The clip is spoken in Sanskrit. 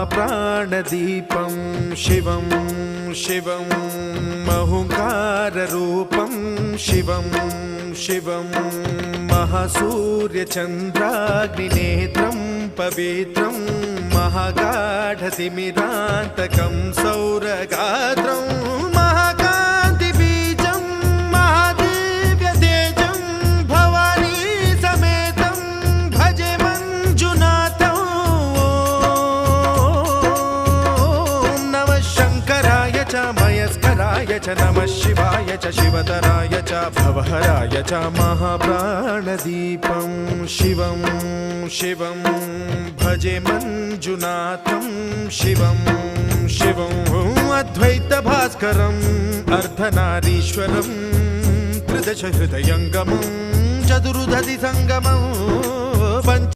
महाप्राणदीपं शिवं शिवं महुङ्काररूपं शिवं शिवं महासूर्यचन्द्राग्निनेत्रं पवित्रं महागाढतिमिरान्तकं सौरगात्रं महाकान्तिबीजं महादिव्यतेजं भवानी समेतं भजे मञ्जुनाथं। ॐ नमः शङ्कराय च मयस्कराय च नमः शिवाय च शिवतराय च भवहराय च महाप्राणदीपं शिवं शिवं भजे मञ्जुनाथं शिवं शिवं अद्वैतभास्करम् अर्धनारीश्वरं त्रिदश हृदयङ्गमं चतुर्दधि सङ्गमं